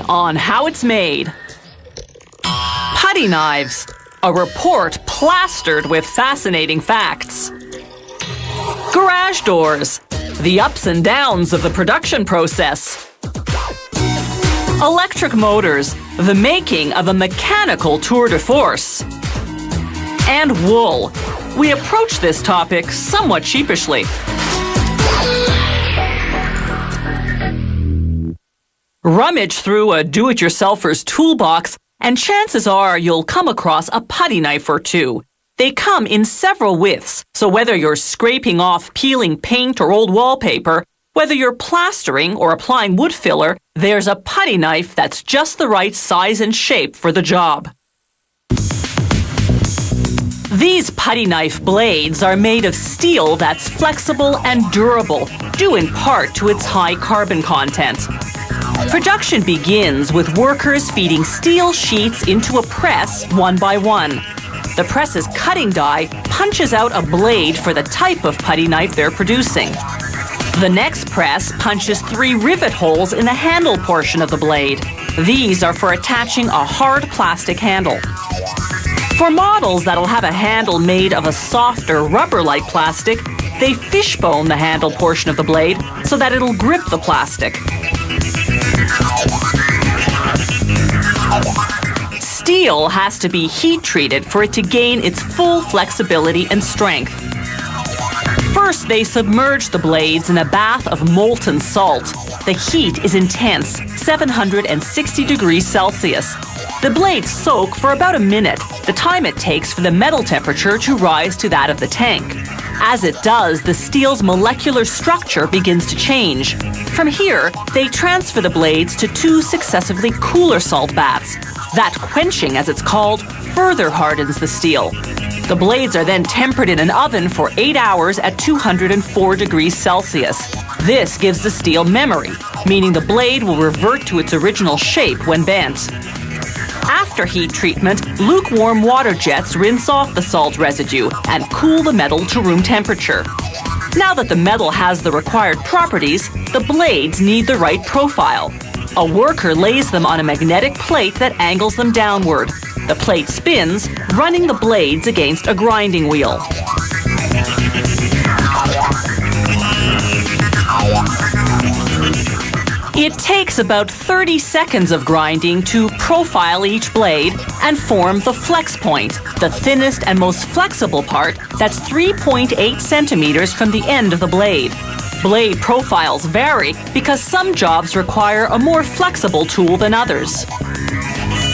on how it's made. Putty knives, a report plastered with fascinating facts. Garage doors, the ups and downs of the production process. Electric motors, the making of a mechanical tour de force. And wool. We approach this topic somewhat sheepishly. Rummage through a do-it-yourselfer's toolbox, and chances are you'll come across a putty knife or two. They come in several widths, so whether you're scraping off peeling paint or old wallpaper, whether you're plastering or applying wood filler, there's a putty knife that's just the right size and shape for the job. These putty knife blades are made of steel that's flexible and durable, due in part to its high carbon content. Production begins with workers feeding steel sheets into a press one by one. The press's cutting die punches out a blade for the type of putty knife they're producing. The next press punches 3 rivet holes in the handle portion of the blade. These are for attaching a hard plastic handle. For models that'll have a handle made of a softer rubber-like plastic, they fishbone the handle portion of the blade so that it'll grip the plastic. Steel has to be heat-treated for it to gain its full flexibility and strength. First, they submerge the blades in a bath of molten salt. The heat is intense, 760 degrees Celsius. The blades soak for about a minute, the time it takes for the metal temperature to rise to that of the tank. As it does, the steel's molecular structure begins to change. From here, they transfer the blades to 2 successively cooler salt baths. That quenching, as it's called, further hardens the steel. The blades are then tempered in an oven for 8 hours at 204 degrees Celsius. This gives the steel memory, meaning the blade will revert to its original shape when bent. After heat treatment, lukewarm water jets rinse off the salt residue and cool the metal to room temperature. Now that the metal has the required properties, the blades need the right profile. A worker lays them on a magnetic plate that angles them downward. The plate spins, running the blades against a grinding wheel. It takes about 30 seconds of grinding to profile each blade and form the flex point, the thinnest and most flexible part that's 3.8 centimeters from the end of the blade. Blade profiles vary because some jobs require a more flexible tool than others.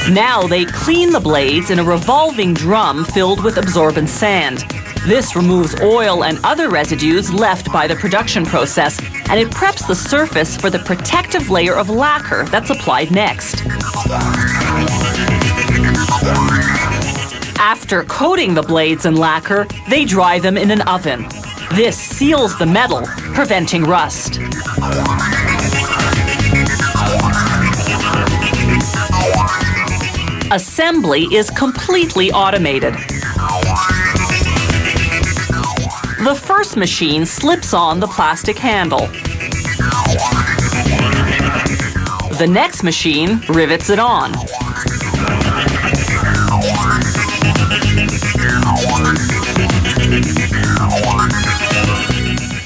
Now they clean the blades in a revolving drum filled with absorbent sand. This removes oil and other residues left by the production process, and it preps the surface for the protective layer of lacquer that's applied next. After coating the blades in lacquer, they dry them in an oven. This seals the metal, preventing rust. Assembly is completely automated. The first machine slips on the plastic handle. The next machine rivets it on.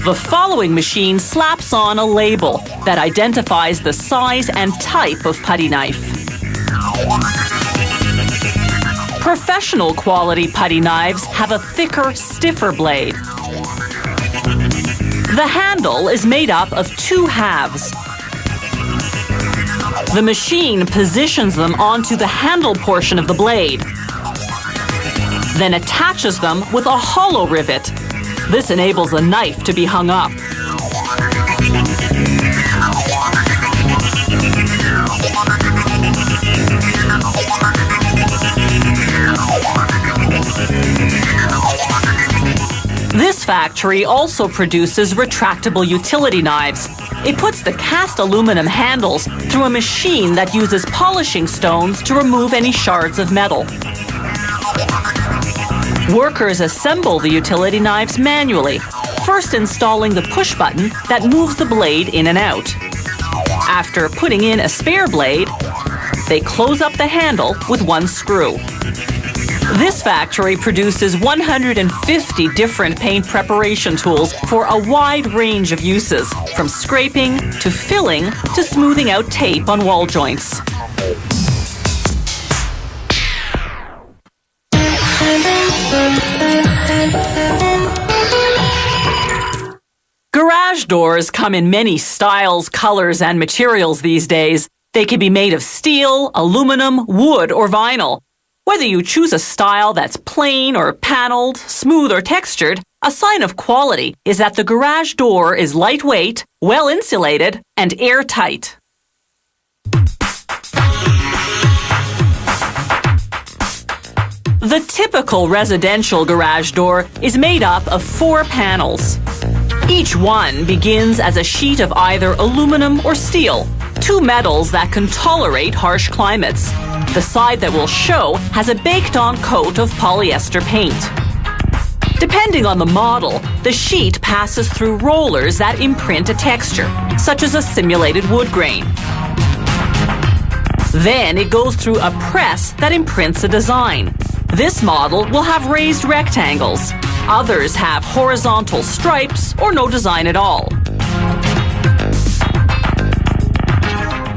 The following machine slaps on a label that identifies the size and type of putty knife. Professional quality putty knives have a thicker, stiffer blade. The handle is made up of 2 halves. The machine positions them onto the handle portion of the blade, then attaches them with a hollow rivet. This enables the knife to be hung up. This factory also produces retractable utility knives. It puts the cast aluminum handles through a machine that uses polishing stones to remove any shards of metal. Workers assemble the utility knives manually, first installing the push button that moves the blade in and out. After putting in a spare blade, They close up the handle with one screw. This factory produces 150 different paint preparation tools for a wide range of uses, from scraping to filling to smoothing out tape on wall joints. Garage doors come in many styles, colors, and materials these days. They can be made of steel, aluminum, wood, or vinyl. Whether you choose a style that's plain or paneled, smooth or textured, a sign of quality is that the garage door is lightweight, well insulated, and airtight. The typical residential garage door is made up of 4 panels. Each one begins as a sheet of either aluminum or steel, 2 metals that can tolerate harsh climates. The side that will show has a baked-on coat of polyester paint. Depending on the model, the sheet passes through rollers that imprint a texture, such as a simulated wood grain. Then it goes through a press that imprints a design. This model will have raised rectangles. Others have horizontal stripes or no design at all.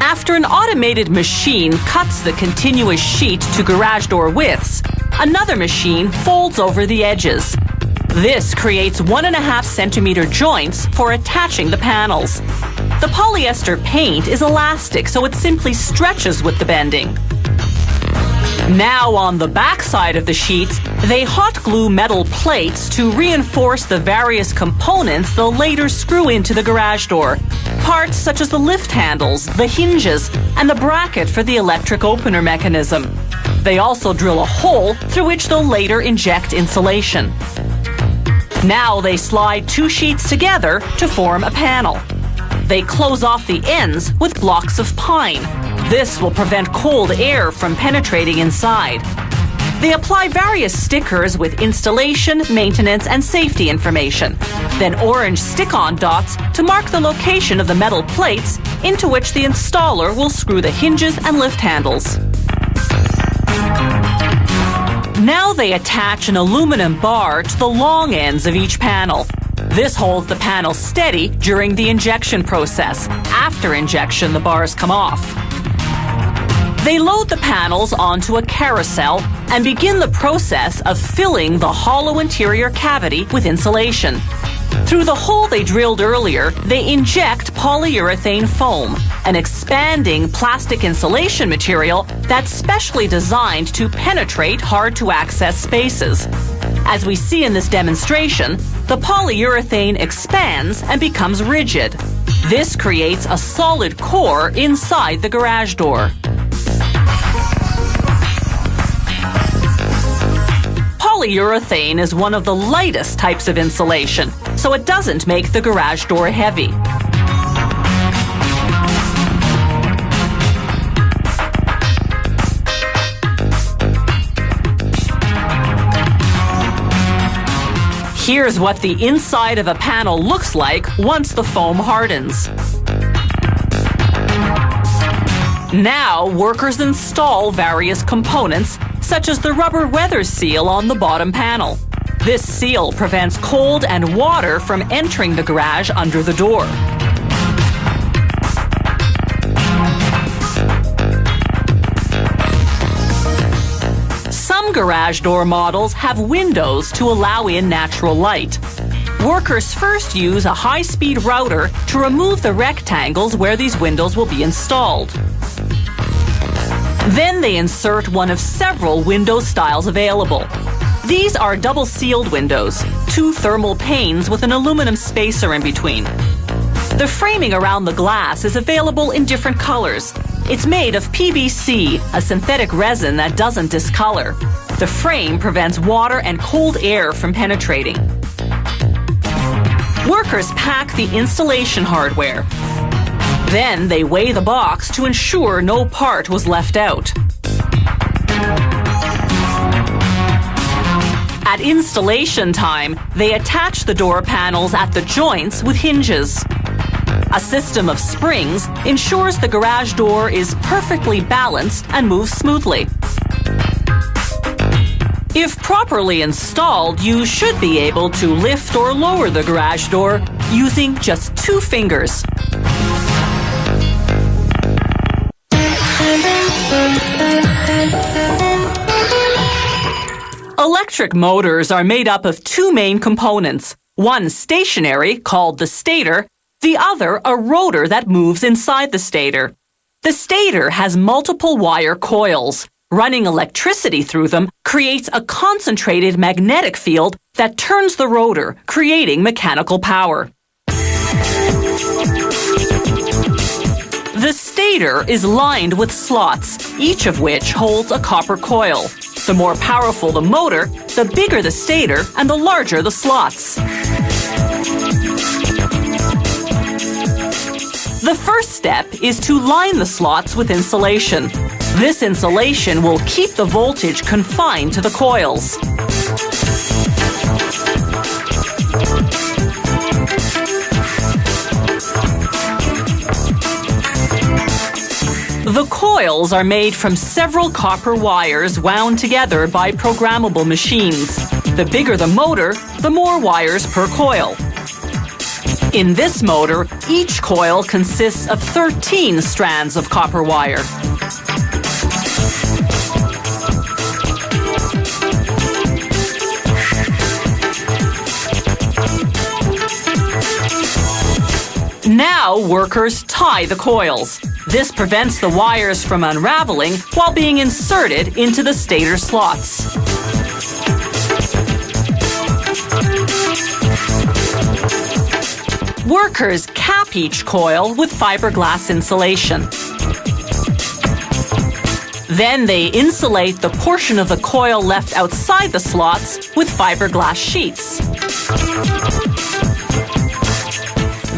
After an automated machine cuts the continuous sheet to garage door widths, another machine folds over the edges. This creates 1.5 centimeter joints for attaching the panels. The polyester paint is elastic, so it simply stretches with the bending. Now on the back side of the sheets, they hot glue metal plates to reinforce the various components they'll later screw into the garage door. Parts such as the lift handles, the hinges, and the bracket for the electric opener mechanism. They also drill a hole through which they'll later inject insulation. Now they slide 2 sheets together to form a panel. They close off the ends with blocks of pine. This will prevent cold air from penetrating inside. They apply various stickers with installation, maintenance, and safety information. Then orange stick-on dots to mark the location of the metal plates into which the installer will screw the hinges and lift handles. Now they attach an aluminum bar to the long ends of each panel. This holds the panel steady during the injection process. After injection, the bars come off. They load the panels onto a carousel and begin the process of filling the hollow interior cavity with insulation. Through the hole they drilled earlier, they inject polyurethane foam, an expanding plastic insulation material that's specially designed to penetrate hard-to-access spaces. As we see in this demonstration, the polyurethane expands and becomes rigid. This creates a solid core inside the garage door. Polyurethane is one of the lightest types of insulation, so it doesn't make the garage door heavy. Here's what the inside of a panel looks like once the foam hardens. Now, workers install various components, such as the rubber weather seal on the bottom panel. This seal prevents cold and water from entering the garage under the door. Some garage door models have windows to allow in natural light. Workers first use a high-speed router to remove the rectangles where these windows will be installed. Then they insert one of several window styles available. These are double-sealed windows, 2 thermal panes with an aluminum spacer in between. The framing around the glass is available in different colors. It's made of PVC, a synthetic resin that doesn't discolor. The frame prevents water and cold air from penetrating. Workers pack the installation hardware. Then they weigh the box to ensure no part was left out. At installation time, they attach the door panels at the joints with hinges. A system of springs ensures the garage door is perfectly balanced and moves smoothly. If properly installed, you should be able to lift or lower the garage door using just 2 fingers. Electric motors are made up of 2 main components, one stationary, called the stator, the other a rotor that moves inside the stator. The stator has multiple wire coils. Running electricity through them creates a concentrated magnetic field that turns the rotor, creating mechanical power. The stator is lined with slots, each of which holds a copper coil. The more powerful the motor, the bigger the stator and the larger the slots. The first step is to line the slots with insulation. This insulation will keep the voltage confined to the coils. The coils are made from several copper wires wound together by programmable machines. The bigger the motor, the more wires per coil. In this motor, each coil consists of 13 strands of copper wire. Now workers tie the coils. This prevents the wires from unraveling while being inserted into the stator slots. Workers cap each coil with fiberglass insulation. Then they insulate the portion of the coil left outside the slots with fiberglass sheets.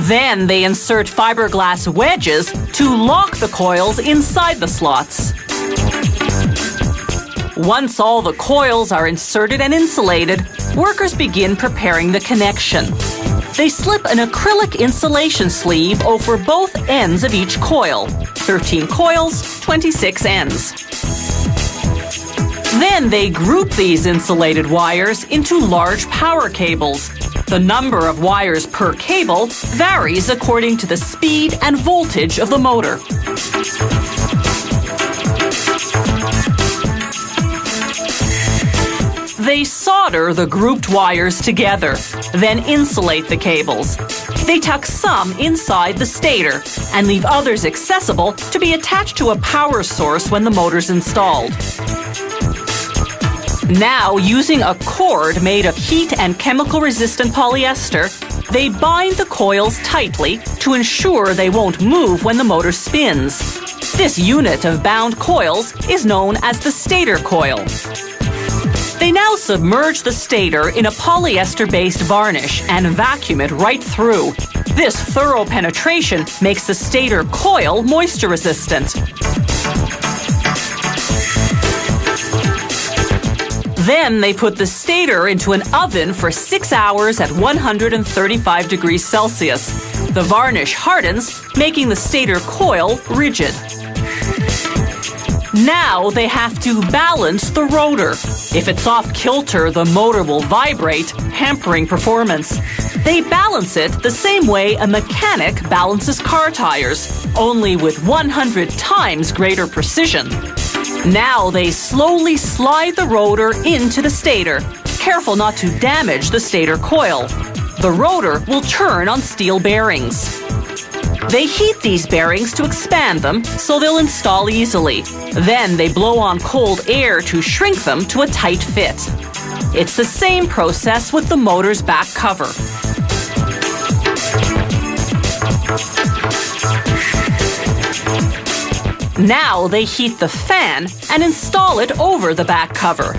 Then they insert fiberglass wedges to lock the coils inside the slots. Once all the coils are inserted and insulated, workers begin preparing the connection. They slip an acrylic insulation sleeve over both ends of each coil. 13 coils, 26 ends. Then they group these insulated wires into large power cables. The number of wires per cable varies according to the speed and voltage of the motor. They solder the grouped wires together, then insulate the cables. They tuck some inside the stator and leave others accessible to be attached to a power source when the motor's installed. Now, using a cord made of heat and chemical-resistant polyester, they bind the coils tightly to ensure they won't move when the motor spins. This unit of bound coils is known as the stator coil. They now submerge the stator in a polyester-based varnish and vacuum it right through. This thorough penetration makes the stator coil moisture-resistant. Then they put the stator into an oven for 6 hours at 135 degrees Celsius. The varnish hardens, making the stator coil rigid. Now they have to balance the rotor. If it's off kilter, the motor will vibrate, hampering performance. They balance it the same way a mechanic balances car tires, only with 100 times greater precision. Now they slowly slide the rotor into the stator, careful not to damage the stator coil. The rotor will turn on steel bearings. They heat these bearings to expand them so they'll install easily. Then they blow on cold air to shrink them to a tight fit. It's the same process with the motor's back cover. Now they heat the fan and install it over the back cover.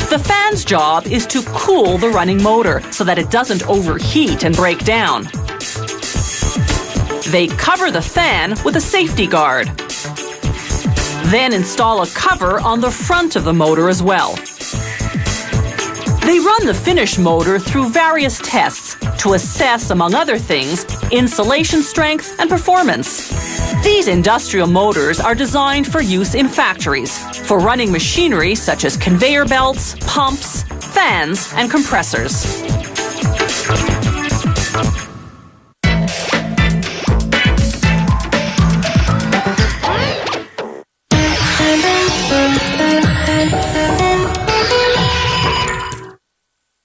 The fan's job is to cool the running motor so that it doesn't overheat and break down. They cover the fan with a safety guard. Then install a cover on the front of the motor as well. They run the finish motor through various tests to assess, among other things, insulation strength and performance. These industrial motors are designed for use in factories, for running machinery such as conveyor belts, pumps, fans, and compressors.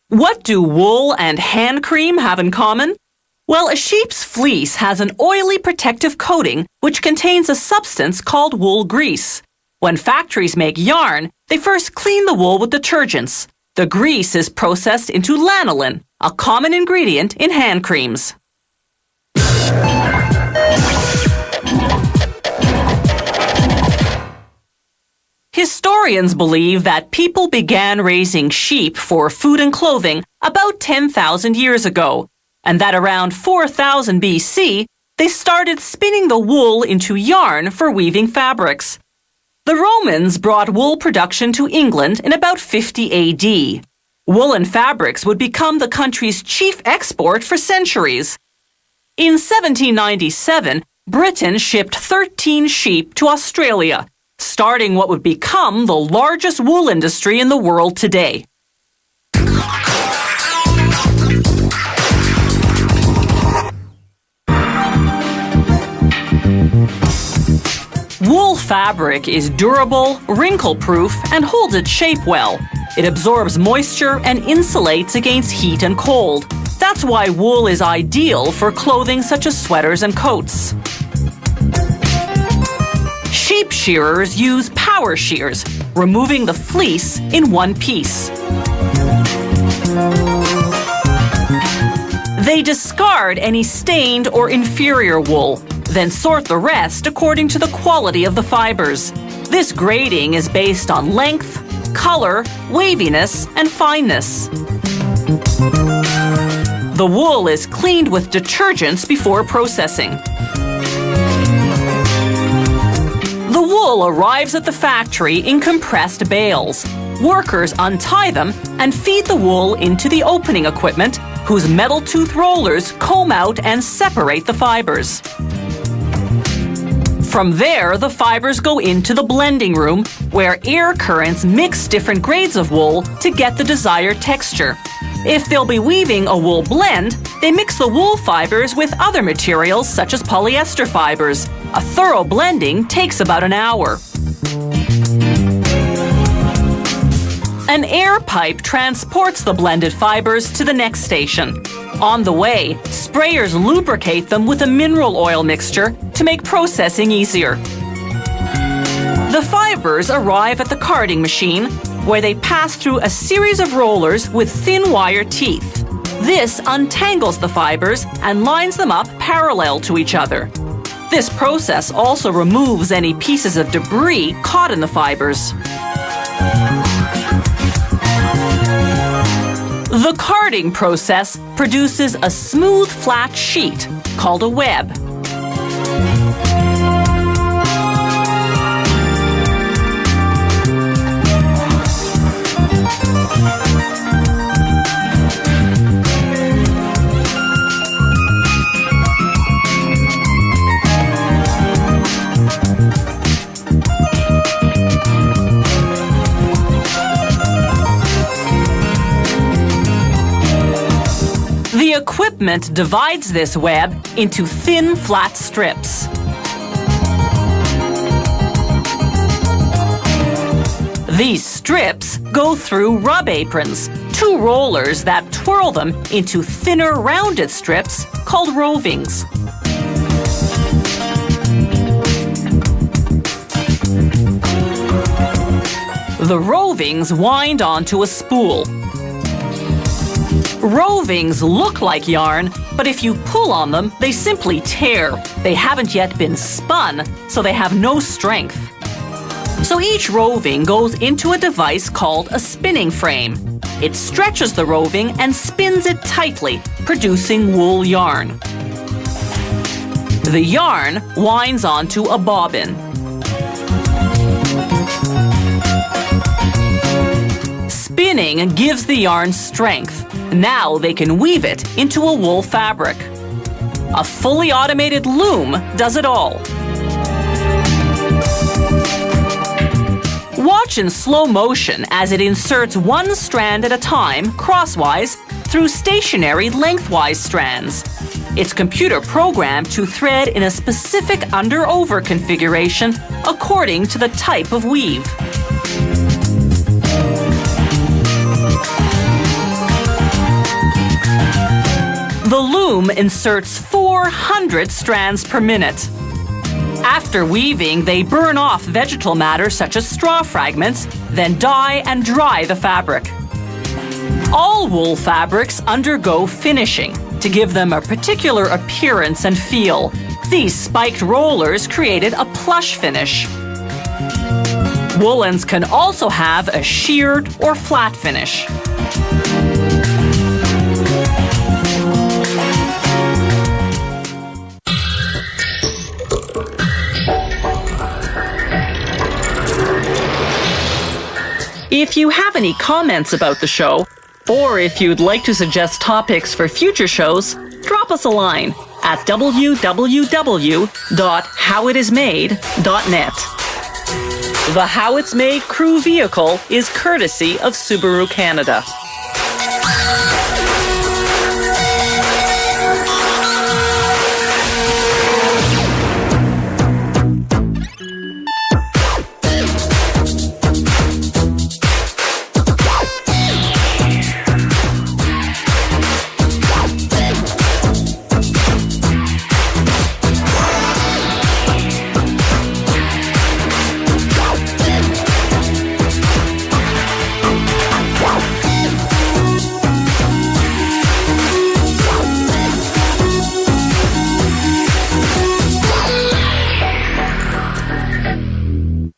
What do wool and hand cream have in common? Well, a sheep's fleece has an oily protective coating which contains a substance called wool grease. When factories make yarn, they first clean the wool with detergents. The grease is processed into lanolin, a common ingredient in hand creams. Historians believe that people began raising sheep for food and clothing about 10,000 years ago, and that around 4000 BC, they started spinning the wool into yarn for weaving fabrics. The Romans brought wool production to England in about 50 AD. Woolen fabrics would become the country's chief export for centuries. In 1797, Britain shipped 13 sheep to Australia, starting what would become the largest wool industry in the world today. Wool fabric is durable, wrinkle-proof, and holds its shape well. It absorbs moisture and insulates against heat and cold. That's why wool is ideal for clothing such as sweaters and coats. Sheep shearers use power shears, removing the fleece in one piece. They discard any stained or inferior wool, then sort the rest according to the quality of the fibers. This grading is based on length, color, waviness, and fineness. The wool is cleaned with detergents before processing. The wool arrives at the factory in compressed bales. Workers untie them and feed the wool into the opening equipment, whose metal tooth rollers comb out and separate the fibers. From there, the fibers go into the blending room, where air currents mix different grades of wool to get the desired texture. If they'll be weaving a wool blend, they mix the wool fibers with other materials such as polyester fibers. A thorough blending takes about an hour. An air pipe transports the blended fibers to the next station. On the way, sprayers lubricate them with a mineral oil mixture to make processing easier. The fibers arrive at the carding machine, where they pass through a series of rollers with thin wire teeth. This untangles the fibers and lines them up parallel to each other. This process also removes any pieces of debris caught in the fibers. The carding process produces a smooth, flat sheet called a web. The equipment divides this web into thin, flat strips. These strips go through rub aprons, two rollers that twirl them into thinner, rounded strips called rovings. The rovings wind onto a spool. Rovings look like yarn, but if you pull on them, they simply tear. They haven't yet been spun, so they have no strength. So each roving goes into a device called a spinning frame. It stretches the roving and spins it tightly, producing wool yarn. The yarn winds onto a bobbin. Spinning gives the yarn strength. Now they can weave it into a wool fabric. A fully automated loom does it all. Watch in slow motion as it inserts one strand at a time, crosswise, through stationary lengthwise strands. It's computer programmed to thread in a specific under-over configuration according to the type of weave. The loom inserts 400 strands per minute. After weaving, they burn off vegetal matter such as straw fragments, then dye and dry the fabric. All wool fabrics undergo finishing to give them a particular appearance and feel. These spiked rollers created a plush finish. Woolens can also have a sheared or flat finish. If you have any comments about the show, or if you'd like to suggest topics for future shows, drop us a line at www.howitismade.net. The How It's Made crew vehicle is courtesy of Subaru Canada.